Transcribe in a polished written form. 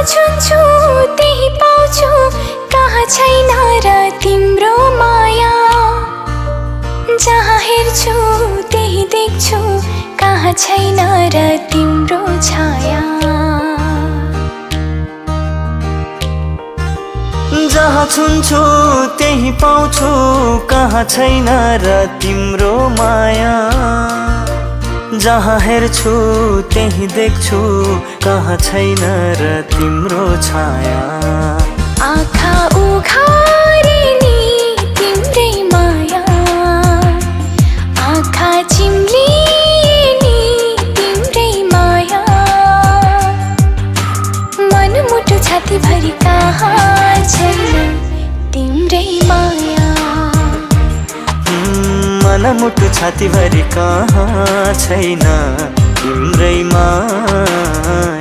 छुन्छु त्यही पाउँछु, कहाँ छैन र तिम्रो माया। जहाँ हेर्छु त्यही देख्छु, कहाँ छैन र तिम्रो छाया। जहाँ छुन्छु त्यही पाउँछु, कहाँ छैन र तिम्रो माया। जहाँ हेर्छु त्यही देख्छु, कहाँ छैन र तिम्रो छाया। आँखा उघारे नि तिम्रै माया, आँखा चिम्लिए नि तिम्रै माया। मनमुटु छातीभरि कहाँ छैन तिम्रै माया। मनमुटु छातीभरि कहाँ छैन तिम्रै माया।